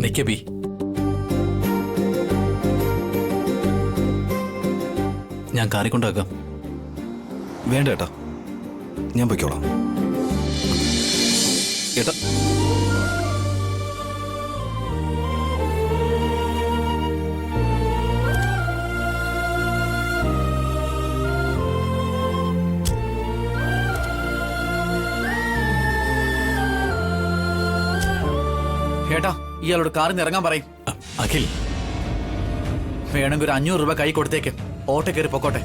നിക്കബി, ഞാൻ കാറിക്കൊണ്ടാക്കാം. വേണ്ട ഏട്ടാ, ഞാൻ പൊയ്ക്കോളാം. ഏട്ടാ, ഏട്ടാ, ഇയാളോട് കാറിൽ നിന്ന് ഇറങ്ങാൻ പറയും. അഖിൽ, വേണമെങ്കിൽ ഒരു 500 രൂപ കൈ കൊടുത്തേക്ക്, ഓട്ടോ കയറി പൊക്കോട്ടെ.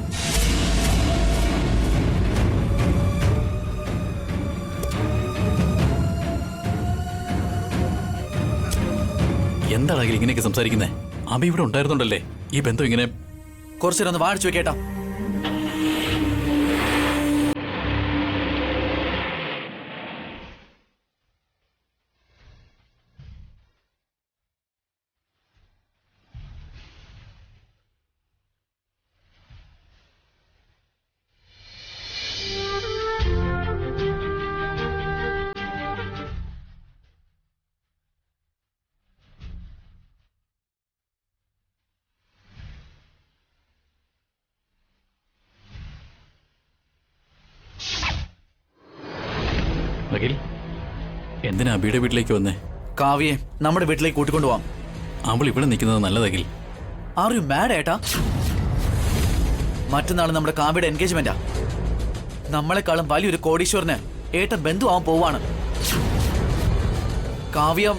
എന്താണ് അഖിൽ ഇങ്ങനെയൊക്കെ സംസാരിക്കുന്നേ? അബി ഇവിടെ ഉണ്ടായിരുന്നുണ്ടല്ലേ? ഈ ബന്ധം ഇങ്ങനെ കുറച്ചു നേരം ഒന്ന് വാടിച്ചു വെക്കേട്ടാ. അഖിൽ, എന്തിനാ അബിയുടെ വീട്ടിലേക്ക് വന്നേ? കാവ്യെ നമ്മുടെ വീട്ടിലേക്ക് കൂട്ടിക്കൊണ്ടു പോവാം. അവൾ ഇവിടെ നിൽക്കുന്നത് നല്ലതഖിൽ. ആർ യു മാഡ് ഏട്ടാ? മറ്റന്നാൾ നമ്മുടെ കാവ്യയുടെ എൻഗേജ്മെന്റാ. നമ്മളെക്കാളും വലിയൊരു കോടീശ്വരന് ഏട്ടൻ ബന്ധു ആവാൻ പോവാണ്. കാവ്യ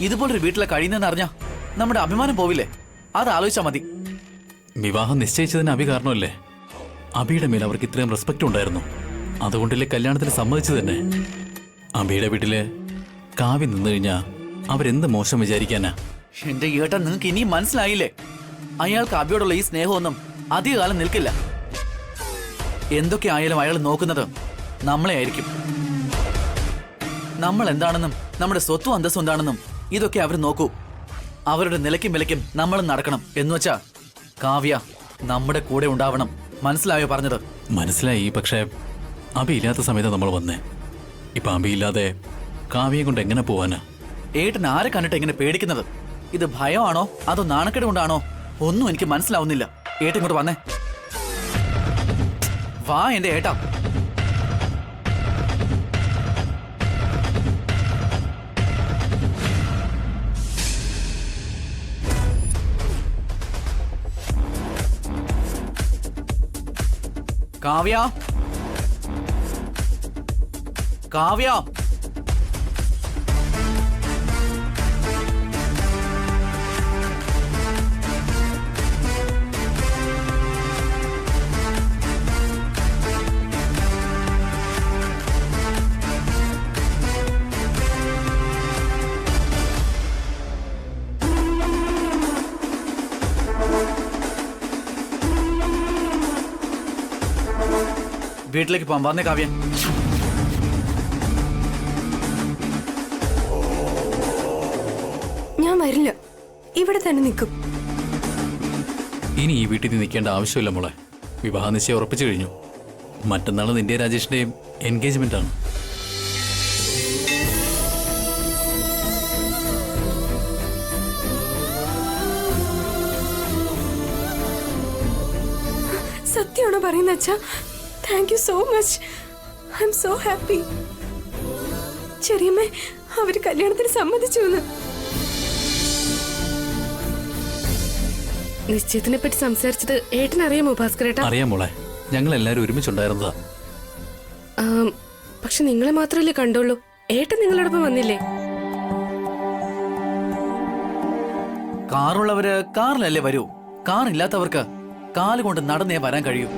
ഇതുപോലൊരു വീട്ടിലെ കഴിയുന്നെന്ന് അറിഞ്ഞാ നമ്മുടെ അഭിമാനം പോവില്ലേ? അത് ആലോചിച്ചാ മതി. വിവാഹം നിശ്ചയിച്ചതിന് അബി കാരണമല്ലേ? അബിയുടെ മേൽ അവർക്ക് ഇത്രയും റെസ്പെക്ട് ഉണ്ടായിരുന്നു. അതുകൊണ്ടല്ലേ കല്യാണത്തിന് സമ്മതിച്ചു തന്നെ. അബിയുടെ വീട്ടില് കാവ്യ നിന്നു കഴിഞ്ഞാ അവരെന്ത് മോശം വിചാരിക്കാനാ? എന്റെ ഏട്ടൻ നിങ്ങൾക്ക് ഇനിയും മനസ്സിലായില്ലേ? അയാൾക്ക് അബിയോടുള്ള ഈ സ്നേഹമൊന്നും അധികകാലം നിൽക്കില്ല. എന്തൊക്കെ ആയാലും അയാൾ നോക്കുന്നത് നമ്മളെ ആയിരിക്കും. നമ്മൾ എന്താണെന്നും നമ്മുടെ സ്വത്തും അന്തസ്സും എന്താണെന്നും ഇതൊക്കെ അവർ നോക്കൂ. അവരുടെ നിലയ്ക്കും വിലയ്ക്കും നമ്മൾ നടക്കണം എന്നുവെച്ചാ കാവ്യ നമ്മുടെ കൂടെ ഉണ്ടാവണം. മനസ്സിലായോ പറഞ്ഞത്? മനസ്സിലായി. പക്ഷേ അബി ഇല്ലാത്ത സമയത്ത് നമ്മൾ വന്നേ. ഇപ്പൊ അബി ഇല്ലാതെ കാവ്യയെ കൊണ്ട് എങ്ങനെ പോവാനാ? ഏട്ടൻ ആരെ കണ്ടിട്ട് എങ്ങനെ പേടിക്കുന്നത്? ഇത് ഭയമാണോ അതോ നാണക്കേട് കൊണ്ടാണോ? ഒന്നും എനിക്ക് മനസ്സിലാവുന്നില്ല. ഏട്ടൻ ഇങ്ങോട്ട് വന്നേ. വാ എന്റെ ഏട്ടാ. കാവ്യ, കാവ്യ, വീട്ടിലേക്ക് പോവാം. വന്നേ കാവ്യ. ഞാൻ വരില്ല, ഇവിടെ തന്നെ നിൽക്കും. ഇനി ഈ വീട്ടിൽ നിൽക്കേണ്ട ആവശ്യമില്ല മോളെ. വിവാഹ നിശ്ചയം ഉറപ്പിച്ചു കഴിഞ്ഞു. മറ്റന്നാൾ നിന്റെ രാജേഷിന്റെയും എൻഗേജ്മെന്റ് ആണ്. സത്യമാണോ പറയുന്ന അച്ഛാ? Thank you so much. I am so happy. ചെറിയമ്മേ, അവര് കല്യാണത്തിന് സമ്മതിച്ചു എന്ന്. നിശ്ചയത്തിനെ പറ്റി സംസാരിച്ചത് ഏട്ടനറിയാമോ ഭാസ്കരേട്ടാ? അറിയാം മോളെ, ഞങ്ങൾ എല്ലാവരും ഒരുമിച്ചുണ്ടായിരുന്നതാ. പക്ഷെ നിങ്ങളെ മാത്രമല്ലേ കണ്ടുള്ളൂ. ഏട്ടൻ നിങ്ങളോടൊപ്പം വന്നില്ലേ? കാറുള്ളവര് കാറിലല്ലേ വരൂ. കാറില്ലാത്തവർക്ക് കാലുകൊണ്ട് നടന്നേ വരാൻ കഴിയൂ.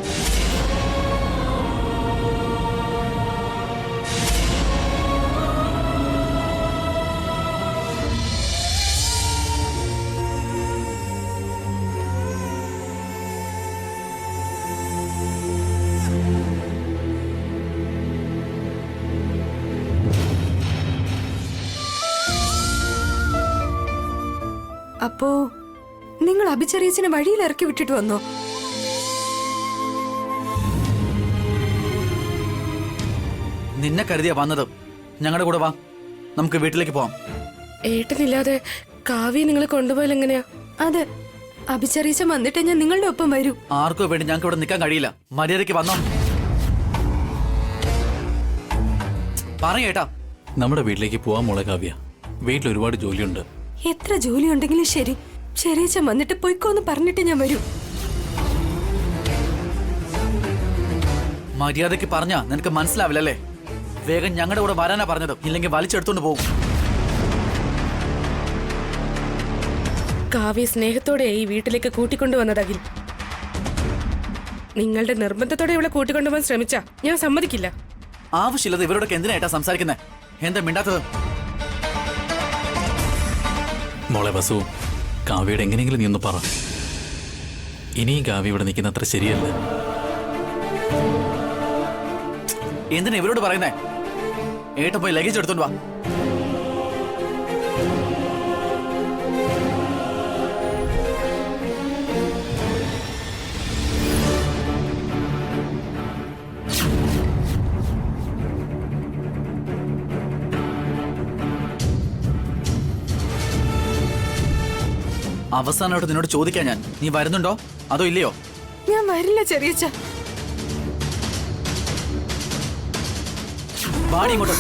അപ്പോ നിങ്ങൾ അഭിചറിയച്ചിനെ വഴിയിൽ ഇറക്കി വിട്ടിട്ട് വന്നോ? നിന്നെ കരുതിയാ വന്നത്. ഞങ്ങളുടെ കൂടെ വാ, നമുക്ക് വീട്ടിലേക്ക് പോവാം. ഏട്ടനില്ലാതെ കാവ്യ നിങ്ങൾ കൊണ്ടുപോയാൽ എങ്ങനെയാ? അതെ, അഭിചറിച്ച വന്നിട്ട് ഞാൻ നിങ്ങളുടെ ഒപ്പം വരൂ. ആർക്കോ വേണ്ടി ഞങ്ങൾക്ക് ഇവിടെ നിൽക്കാൻ കഴിയില്ല. മര്യാദയ്ക്ക് വന്നോ. പറയേട്ടാ. നമ്മുടെ വീട്ടിലേക്ക് പോവാൻ മോളെ കാവ്യ. വീട്ടിൽ ഒരുപാട് ജോലിയുണ്ട്. എത്ര ജോലി ഉണ്ടെങ്കിലും ശരി, ചെറിയച്ഛൻ വന്നിട്ട് പൊയ്ക്കോന്ന് പറഞ്ഞിട്ട് ഞാൻ വരൂ. മര്യാദയ്ക്ക് പറഞ്ഞാ നിനക്ക് മനസ്സിലാവില്ലല്ലേ? വേഗം ഞങ്ങളുടെ കൂടെ വരാനാ പറഞ്ഞത്, ഇല്ലെങ്കിൽ വലിച്ചെടുത്തോണ്ട് പോകും. കാവ്യ സ്നേഹത്തോടെ ഈ വീട്ടിലേക്ക് കൂട്ടിക്കൊണ്ടുവന്നത് അഖിൽ. നിങ്ങളുടെ നിർബന്ധത്തോടെ ഇവിടെ കൂട്ടിക്കൊണ്ടുപോകാൻ ശ്രമിച്ചാ ഞാൻ സമ്മതിക്കില്ല. ആവശ്യമില്ലത് ഇവരോടൊക്കെ എന്തിനായിട്ടാ സംസാരിക്കുന്നേ? എന്താ മിണ്ടാത്തത്? മോളെ വസു, കാവ്യയുടെ എങ്ങനെയെങ്കിലും നീ ഒന്ന് പറ. ഇനിയും കാവ്യ ഇവിടെ നിൽക്കുന്ന അത്ര ശരിയല്ല. എന്തിനാ ഇവരോട് പറയുന്നേ? ഏട്ടൻ പോയി ലഗേജ് എടുത്തോണ്ട് വാ. അവസാനമായിട്ട് നിന്നോട് ചോദിക്കാൻ ഞാൻ, നീ വരുന്നുണ്ടോ അതോ ഇല്ലയോ? ഞാൻ വരില്ല ചെറിയച്ഛ. വാടി ഇങ്ങോട്ട്.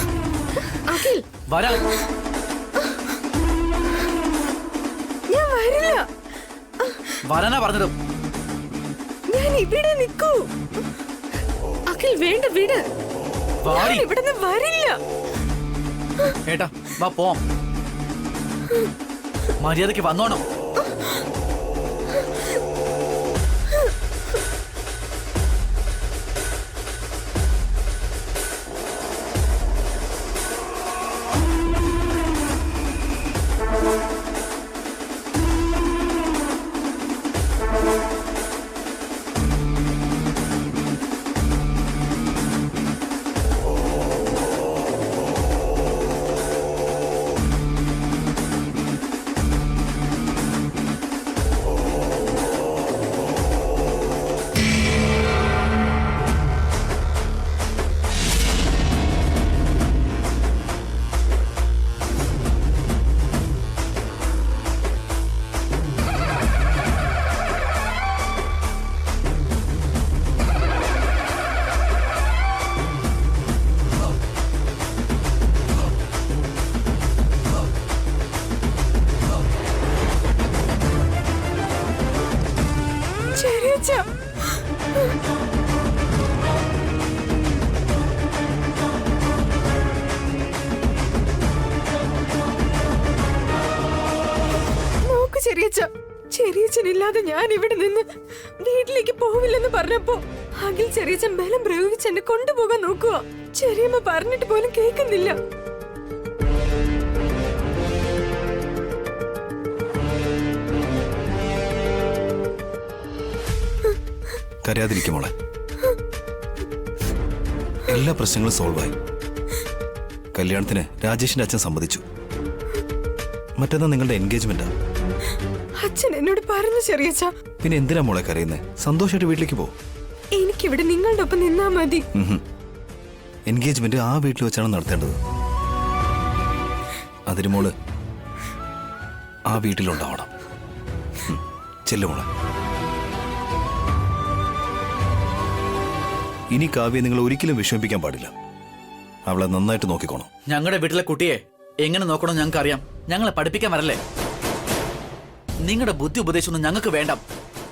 അഖിൽ, വരാ. ഞാൻ വരില്ല. വരാനാ പറഞ്ഞത്. ഞാൻ ഇവിടെ നിൽക്കൂ. അഖിൽ വേണ്ട, വിട്. വാടി. ഞാൻ ഇവിടുന്ന് വരില്ല. ഏട്ടാ വാ പോവാം. മര്യാദയ്ക്ക് വന്നോണം. ചെറിയച്ഛ, നോക്ക് ചെറിയച്ഛ, ചെറിയച്ഛനില്ലാതെ ഞാൻ ഇവിടെ നിന്ന് വീട്ടിലേക്ക് പോവില്ലെന്ന് പറഞ്ഞപ്പോ അഖിൽ ചെറിയച്ഛൻ ബലം പ്രയോഗിച്ച് എന്നെ കൊണ്ടുപോകാൻ നോക്കുക. ചെറിയമ്മ പറഞ്ഞിട്ട് പോലും കേൾക്കുന്നില്ല. കരയാതിരിക്കും മോളെ. എല്ലാ പ്രശ്നങ്ങളും സോൾവായി. കല്യാണത്തിന് രാജേഷിന്റെ അച്ഛൻ സമ്മതിച്ചു. മറ്റന്നാ നിങ്ങളുടെ എൻഗേജ്മെന്റാ. അച്ഛൻ എന്നോട് പറഞ്ഞു ചെറിയച്ഛ. പിന്നെ എന്തിനാ മോളെ കരയുന്നേ? സന്തോഷമായിട്ട് വീട്ടിലേക്ക് പോ. എനിക്കിവിടെ നിങ്ങളുടെ ഒപ്പം നിന്നാ മതി. എൻഗേജ്മെന്റ് ആ വീട്ടിൽ വെച്ചാണ് നടത്തേണ്ടത്. അതിന് മോള് ആ വീട്ടിലുണ്ടാവണം. ചെല്ലു മോളെ. ഇനി കാവ്യ നിങ്ങൾ ഒരിക്കലും വിഷമിപ്പിക്കാൻ പാടില്ല. അവളെ നന്നായിട്ട് നോക്കിക്കോണം. ഞങ്ങളുടെ വീട്ടിലെ കുട്ടിയെ എങ്ങനെ നോക്കണം ഞങ്ങൾക്ക് അറിയാം. ഞങ്ങളെ പഠിപ്പിക്കാൻ വരല്ലേ? നിങ്ങളുടെ ബുദ്ധി ഉപദേശമൊന്നും ഞങ്ങൾക്ക് വേണ്ട.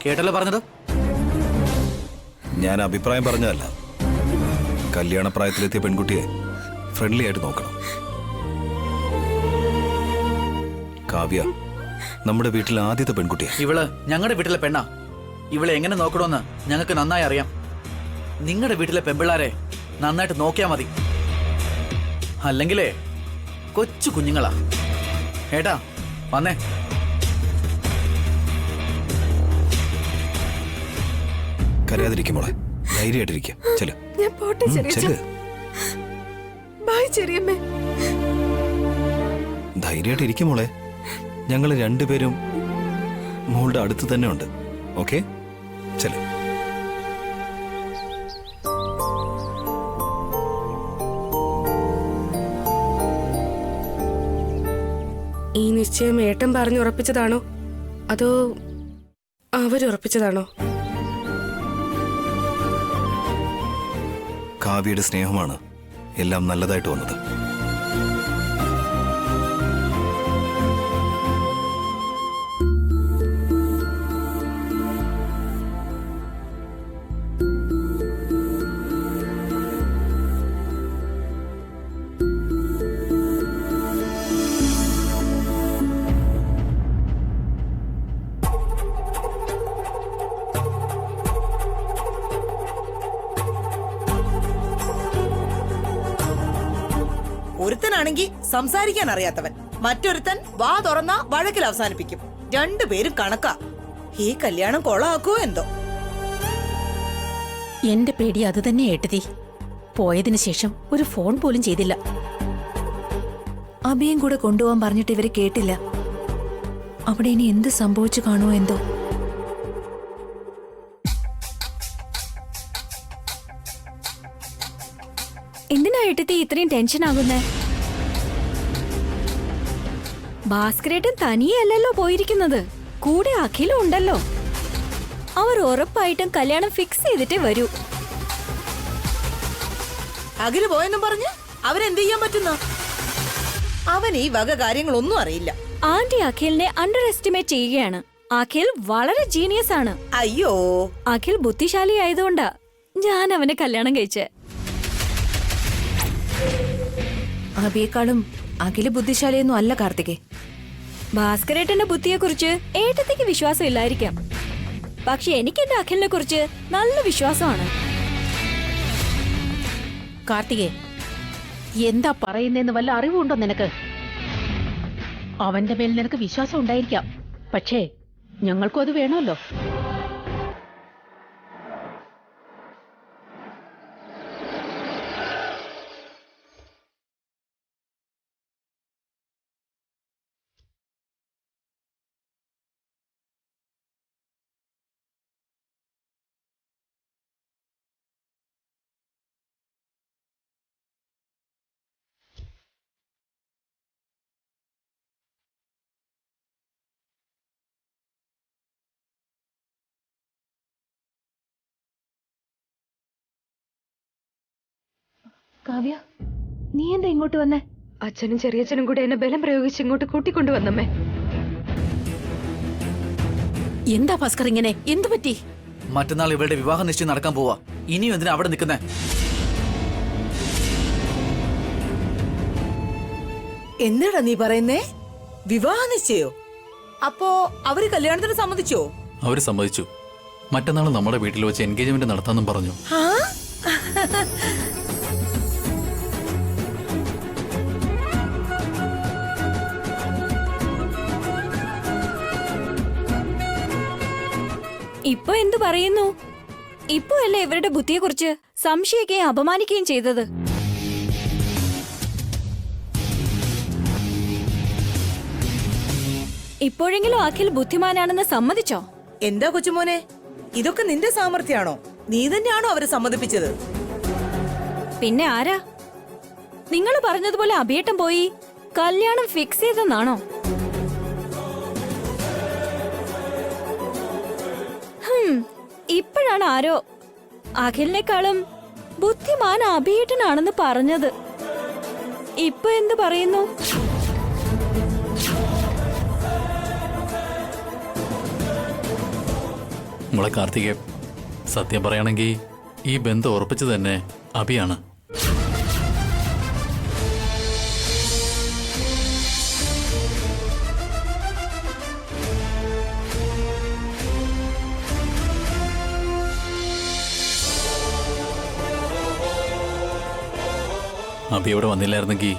കേട്ടല്ലോ പറഞ്ഞത്? ഞാൻ അഭിപ്രായം പറഞ്ഞതല്ല. കല്യാണ പ്രായത്തിലെത്തിയ പെൺകുട്ടിയെ ഫ്രണ്ട്ലി ആയിട്ട് നോക്കണം. കാവ്യ നമ്മുടെ വീട്ടിലെ ആദ്യത്തെ പെൺകുട്ടിയാ. ഇവള് ഞങ്ങളുടെ വീട്ടിലെ പെണ്ണാ. ഇവളെ എങ്ങനെ നോക്കണമെന്ന് ഞങ്ങൾക്ക് നന്നായി അറിയാം. നിങ്ങളുടെ വീട്ടിലെ പെമ്പിള്ളാരെ നന്നായിട്ട് നോക്കിയാ മതി. അല്ലെങ്കിലേ കൊച്ചു കുഞ്ഞുങ്ങളാ. ഏട്ടാ വന്നേ. കരയാതിരിക്കും മോളെ. ധൈര്യമായിട്ടിരിക്കുക. ചെല്. ഞാൻ പോട്ടെ ചെറിയച്ഛ. ചെല്. ബൈ ചെറിയമ്മേ. ധൈര്യമായിട്ടിരിക്കും മോളെ. ഞങ്ങൾ രണ്ടുപേരും മോളുടെ അടുത്ത് തന്നെ ഉണ്ട്. ഓക്കെ, ചെല്. ഈ നിശ്ചയം ഏട്ടൻ പറഞ്ഞുറപ്പിച്ചതാണോ അതോ അവരുറപ്പിച്ചതാണോ? കാവ്യയുടെ സ്നേഹമാണ് എല്ലാം നല്ലതായിട്ട് വന്നത്. ഒരുത്തനാണെങ്കിൽ സംസാരിക്കാൻ അറിയാത്തവൻ, മറ്റൊരുത്തൻ വാ തുറന്ന വഴക്കിൽ അവസാനിപ്പിക്കും. രണ്ടുപേരും കണക്കാ. ഈ കല്യാണം കൊളാക്കുവോ എന്തോ. എന്റെ പേടി അത് തന്നെ ഏട്ടതി. പോയതിനു ശേഷം ഒരു ഫോൺ പോലും ചെയ്തില്ല. അബിയും കൂടെ കൊണ്ടുപോകാൻ പറഞ്ഞിട്ട് ഇവര് കേട്ടില്ല. അവിടെ ഇനി എന്ത് സംഭവിച്ചു കാണുമോ എന്തോ. എന്തിനാ ഏട്ടത്തി ഇത്രയും ടെൻഷൻ ആകുന്നേ? ഭാസ്കരേട്ടൻ തനിയല്ലല്ലോ പോയിരിക്കുന്നത്, കൂടെ അഖിലും ഉണ്ടല്ലോ. അവർ ഉറപ്പായിട്ടും കല്യാണം ഫിക്സ് ചെയ്തിട്ടേ വരൂ. അഖില് പോയെന്നും പറഞ്ഞ് അവരെന്ത് ചെയ്യാൻ പറ്റുന്ന? അവൻ ഈ വക കാര്യങ്ങളൊന്നും അറിയില്ല. ആന്റി അഖിലിനെ അണ്ടർ എസ്റ്റിമേറ്റ് ചെയ്യുകയാണ്. അഖിൽ വളരെ ജീനിയസ് ആണ്. അയ്യോ, അഖിൽ ബുദ്ധിശാലി ആയതുകൊണ്ടാ ഞാൻ അവനെ കല്യാണം കഴിച്ചേ. അബിയേക്കാളും അഖില് ബുദ്ധിശാലിയൊന്നും അല്ല കാർത്തികേ. ഭാസ്കരേട്ടന്റെ ബുദ്ധിയെക്കുറിച്ച് ഏട്ടത്തിക്ക് വിശ്വാസം ഇല്ലായിരിക്കാം, പക്ഷെ എനിക്ക് എന്റെ അഖിലിനെ കുറിച്ച് നല്ല വിശ്വാസമാണ്. കാർത്തികേ, എന്താ പറയുന്നേന്ന് വല്ല അറിവുണ്ടോ നിനക്ക്? അവന്റെ മേൽ നിനക്ക് വിശ്വാസം ഉണ്ടായിരിക്കാം, പക്ഷേ ഞങ്ങൾക്കും അത് വേണമല്ലോ. കാവ്യ, നീ എന്താ ഇങ്ങോട്ട് വന്നേ? അച്ഛനും ചെറിയച്ഛനും കൂടെ എന്നെ ബലം പ്രയോഗിച്ച് ഇങ്ങോട്ട് കൂട്ടിക്കൊണ്ടുവന്നമ്മേ. എന്താ ഭാസ്കർ ഇങ്ങനെ? എന്തു പറ്റി? മറ്റന്നാൾ ഇവളുടെ വിവാഹ നിശ്ചയം നടക്കാൻ പോവാ. ഇനിയും എന്തിനാ അവിടെ നിൽക്കുന്നേ? എന്താടാ നീ പറയുന്നേ? വിവാഹ നിശ്ചയോ? അപ്പോ അവര് കല്യാണത്തിന് സമ്മതിച്ചോ? അവര് സമ്മതിച്ചു. മറ്റന്നാൾ നമ്മുടെ വീട്ടിൽ വെച്ച് എൻഗേജ്മെന്റ് നടത്താമെന്നും പറഞ്ഞു. ആ? ഇപ്പൊ എന്തു പറയുന്നു? ഇപ്പൊ അല്ലേ ഇവരുടെ ബുദ്ധിയെക്കുറിച്ച് സംശയിക്കുകയും അപമാനിക്കുകയും ചെയ്തത്. ഇപ്പോഴെങ്കിലും അഖിൽ ബുദ്ധിമാനാണെന്ന് സമ്മതിച്ചോ? എന്താ കൊച്ചുമോനെ, ഇതൊക്കെ നിന്റെ സാമർഥ്യാണോ? നീ തന്നെയാണോ അവരെ സമ്മതിപ്പിച്ചത്? പിന്നെ ആരാ? നിങ്ങൾ പറഞ്ഞതുപോലെ അഭിയേട്ടൻ പോയി കല്യാണം ഫിക്സ് ചെയ്തെന്നാണോ? ഇപ്പോഴാണ് ആരോ അഖിലിനേക്കാളും ബുദ്ധിമാൻ അഭിയേട്ടനാണെന്ന് പറഞ്ഞത്. ഇപ്പൊ എന്ത് പറയുന്നു? നമ്മളെ കാർത്തികേ, സത്യം പറയുകയാണെങ്കിൽ ഈ ബന്ധം ഉറപ്പിച്ചു തന്നെ അഭിയാണ്. അഭി ഇവിടെ വന്നില്ലായിരുന്നെങ്കിൽ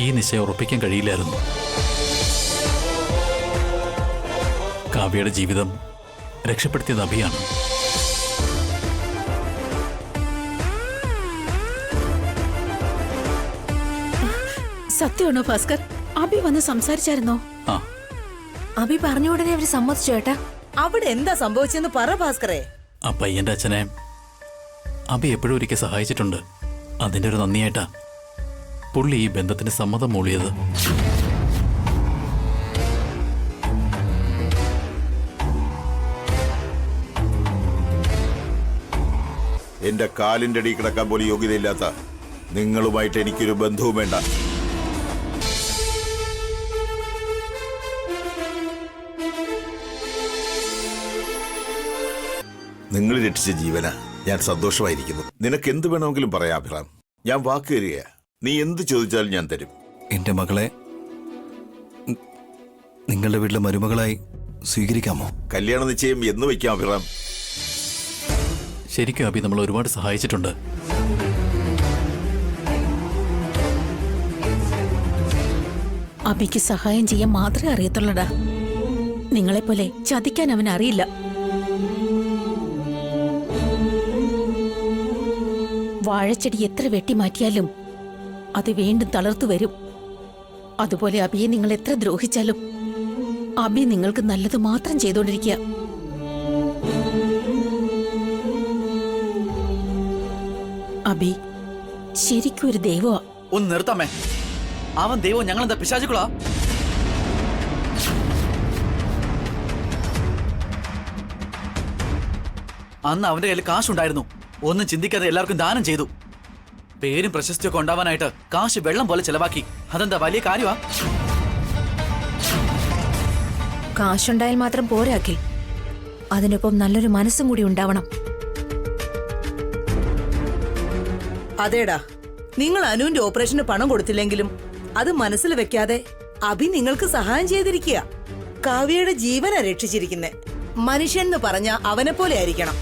ഈ നിശ്ചയം ഉറപ്പിക്കാൻ കഴിയില്ലായിരുന്നു. കാവ്യയുടെ ജീവിതം രക്ഷപ്പെടുത്തിയത് അഭിയാണ്. സത്യമാണോ ഭാസ്കർ? അഭി വന്ന് സംസാരിച്ചായിരുന്നോ? ആ, അബി പറഞ്ഞ ഉടനെ അവര് സമ്മതിച്ചു ചേട്ടാ. അവിടെ എന്താ സംഭവിച്ചെന്ന് പറ ഭാസ്കരേ. ആ പയ്യന്റെ അച്ഛനെ അഭി എപ്പോഴും ഒരിക്കൽ സഹായിച്ചിട്ടുണ്ട്. അതിന്റെ ഒരു നന്ദിയായിട്ടാ പുള്ളി ഈ ബന്ധത്തിന് സമ്മതം മൂളിയത്. എന്റെ കാലിന്റെ അടി കിടക്കാൻ പോലും യോഗ്യതയില്ലാത്ത നിങ്ങളുമായിട്ട് എനിക്കൊരു ബന്ധവും വേണ്ട. നിങ്ങൾ രക്ഷിച്ച ജീവന ഞാൻ സന്തോഷമായിരിക്കുന്നു. നിനക്ക് എന്ത് വേണമെങ്കിലും പറയാം അഭിറാം. ഞാൻ വാക്ക് തരികയാ. നീ എന്ത് ചോദിച്ചാലും ഞാൻ തരും. എന്റെ മകളെ നിങ്ങളുടെ വീട്ടിലെ മരുമകളായി സ്വീകരിക്കാമോ? കല്യാണ നിശ്ചയം എന്ന് വയ്ക്കാം അഭിറാം? ശരിക്കും അഭി നമ്മൾ ഒരുപാട് സഹായിച്ചിട്ടുണ്ട്. അഭിക്ക് സഹായം ചെയ്യാൻ മാത്രമേ അറിയത്തുള്ളടാ. നിങ്ങളെപ്പോലെ ചതിക്കാൻ അവൻ അറിയില്ല. വാഴച്ചെടി എത്ര വെട്ടിമാറ്റിയാലും അത് വീണ്ടും തളർത്തു വരും. അതുപോലെ അഭിയെ നിങ്ങൾ എത്ര ദ്രോഹിച്ചാലും അഭി നിങ്ങൾക്ക് നല്ലത് മാത്രം ചെയ്തുകൊണ്ടിരിക്കുക. അഭി ശരിക്കും ഒരു ദൈവമാ. ഒന്ന് നിർത്തമ്മേ. അവൻ ദൈവം, ഞങ്ങളെന്താ പിശാചുക്കളാ? അന്ന് അവന്റെ കയ്യിൽ കാശുണ്ടായിരുന്നു. ഒന്നും ചിന്തിക്കാതെ എല്ലാവർക്കും ദാനം ചെയ്തു. പേരും പ്രശസ്തിയൊക്കെ ഉണ്ടാവാനായിട്ട് കാശ് വെള്ളം പോലെ ചെലവാക്കി. അതെന്താ വലിയ കാര്യമാ? കാശുണ്ടായാൽ മാത്രം പോരാക്കി, അതിനൊപ്പം നല്ലൊരു മനസ്സും കൂടി ഉണ്ടാവണം. അതേടാ, നിങ്ങൾ അനുവിന്റെ ഓപ്പറേഷന് പണം കൊടുത്തില്ലെങ്കിലും അത് മനസ്സിൽ വെക്കാതെ അഭി നിങ്ങൾക്ക് സഹായം ചെയ്തിരിക്കുക. കാവ്യയുടെ ജീവനാ രക്ഷിച്ചിരിക്കുന്നെ. മനുഷ്യൻ എന്ന് പറഞ്ഞ അവനെ പോലെ ആയിരിക്കണം.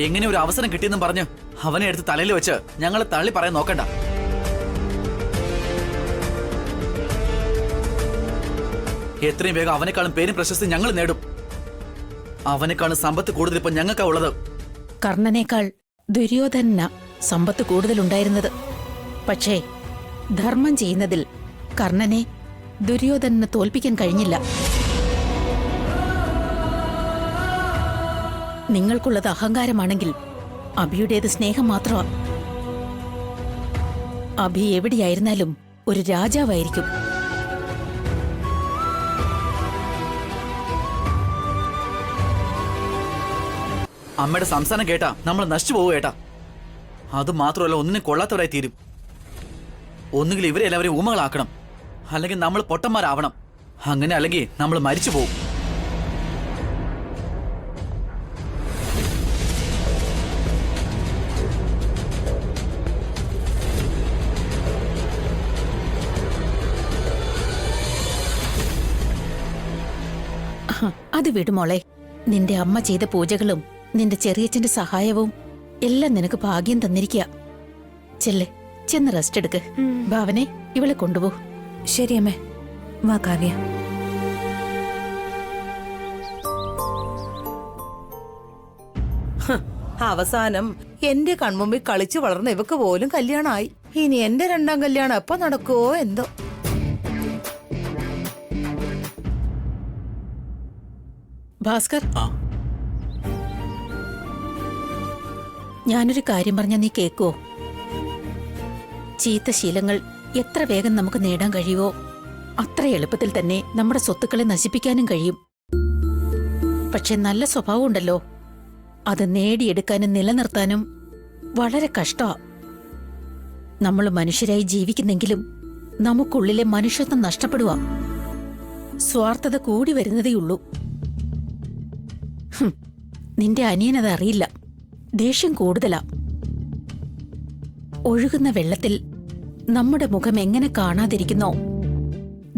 എങ്ങനെ ഒരു അവസരം കിട്ടിയെന്നും പറഞ്ഞ് അവനെ എടുത്ത് തലയിൽ വെച്ച് ഞങ്ങളെ തള്ളി പറയാൻ നോക്കണ്ട. എത്രയും വേഗം അവനെക്കാളും പേരും പ്രശസ്തി ഞങ്ങൾ നേടും. അവനെക്കാളും സമ്പത്ത് കൂടുതൽ ഇപ്പൊ ഞങ്ങൾക്കാ ഉള്ളത്. കർണനേക്കാൾ ദുര്യോധന സമ്പത്ത് കൂടുതലുണ്ടായിരുന്നത്. പക്ഷേ ധർമ്മം ചെയ്യുന്നതിൽ കർണനെ ദുര്യോധനന് തോൽപ്പിക്കാൻ കഴിഞ്ഞില്ല. നിങ്ങൾക്കുള്ളത് അഹങ്കാരമാണെങ്കിൽ അഭിയുടേത് സ്നേഹം മാത്രമാണ്. അഭി എവിടെയായിരുന്നാലും ഒരു രാജാവായിരിക്കും. അമ്മയുടെ സംസാരം കേട്ടാ നമ്മൾ നശിച്ചു പോകും ഏട്ടാ. അത് മാത്രമല്ല, ഒന്നിനും കൊള്ളാത്തവരായി തീരും. ഒന്നുകിൽ ഇവരെ എല്ലാവരെയും ഊമകളാക്കണം, അല്ലെങ്കിൽ നമ്മൾ പൊട്ടന്മാരാവണം. അങ്ങനെ അല്ലെങ്കിൽ നമ്മൾ മരിച്ചു പോകും. അത് വിടുമോളെ. നിന്റെ അമ്മ ചെയ്ത പൂജകളും നിന്റെ ചെറിയച്ഛന്റെ സഹായവും എല്ലാം നിനക്ക് ഭാഗ്യം തന്നിരിക്കുക. ചെന്ന് റെസ്റ്റ് എടുക്ക്. ഭാവനെ, ഇവളെ കൊണ്ടുപോ. ശരി അമ്മേ. വാ കാവ്യ. അവസാനം എന്റെ കൺമുമ്പിൽ കളിച്ചു വളർന്ന ഇവക്ക് പോലും കല്യാണമായി. ഇനി എന്റെ രണ്ടാം കല്യാണം എപ്പോ നടക്കുവോ എന്തോ. ഭാസ്കർ, ഞാനൊരു കാര്യം പറഞ്ഞാ നീ കേക്കോ? ചീത്ത ശീലങ്ങൾ എത്ര വേഗം നമുക്ക് നേടാൻ കഴിയുമോ അത്ര എളുപ്പത്തിൽ തന്നെ നമ്മുടെ സ്വത്തുക്കളെ നശിപ്പിക്കാനും കഴിയും. പക്ഷെ നല്ല സ്വഭാവം ഉണ്ടല്ലോ, അത് നേടിയെടുക്കാനും നിലനിർത്താനും വളരെ കഷ്ടമാ. നമ്മൾ മനുഷ്യരായി ജീവിക്കുന്നെങ്കിലും നമുക്കുള്ളിലെ മനുഷ്യത്വം നഷ്ടപ്പെടുക. സ്വാർത്ഥത കൂടി വരുന്നതേയുള്ളൂ. നിന്റെ അനിയനത് അറിയില്ല. ദേഷ്യം കൂടുതലാ. ഒഴുകുന്ന വെള്ളത്തിൽ നമ്മുടെ മുഖം എങ്ങനെ കാണാതിരിക്കുന്നോ,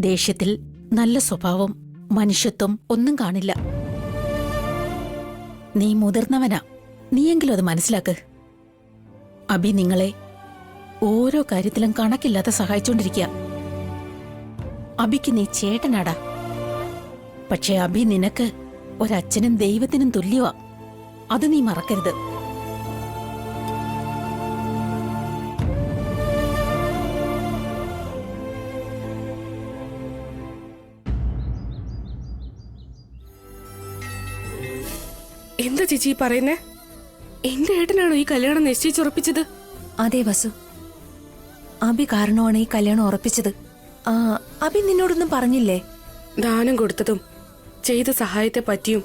ദേഷ്യത്തിൽ നല്ല സ്വഭാവം, മനുഷ്യത്വം ഒന്നും കാണില്ല. നീ മുതിർന്നവനാ, നീയെങ്കിലും അത് മനസ്സിലാക്ക്. അഭി നിങ്ങളെ ഓരോ കാര്യത്തിലും കണക്കില്ലാതെ സഹായിച്ചോണ്ടിരിക്കുക. അഭിക്ക് നീ ചേട്ടനാടാ. പക്ഷെ അഭി നിനക്ക് ഒരച്ഛനും ദൈവത്തിനും തുല്യവാ. അത് നീ മറക്കരുത്. എന്താ ചേച്ചി പറയുന്നേ? എന്റെ ഏട്ടനാണോ ഈ കല്യാണം നിശ്ചയിച്ചുറപ്പിച്ചത്? അതെ വസു, അഭി കാരണമാണ് ഈ കല്യാണം ഉറപ്പിച്ചത്. അഭി നിന്നോടൊന്നും പറഞ്ഞില്ലേ? ദാനം കൊടുത്തതും ചെയ്ത സഹായത്തെ പറ്റിയും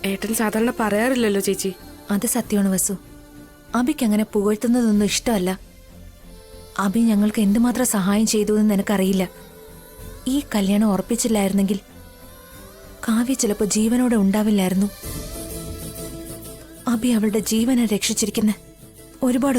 ഏട്ടൻ സാധാരണ പറയാറില്ലല്ലോ ചേച്ചി. അത് സത്യമാണ് വസു. അബിക്ക് അങ്ങനെ പുകഴ്ത്തുന്നതൊന്നും ഇഷ്ടമല്ല. അബി ഞങ്ങൾക്ക് എന്തുമാത്രം സഹായം ചെയ്തു എന്ന് നിനക്കറിയില്ല. ഈ കല്യാണം ഉറപ്പിച്ചില്ലായിരുന്നെങ്കിൽ കാവ്യ ചിലപ്പോൾ ജീവനോടെ ഉണ്ടാവില്ലായിരുന്നു. അബി അവളുടെ ജീവനെ രക്ഷിച്ചിരിക്കുന്ന ഒരുപാട്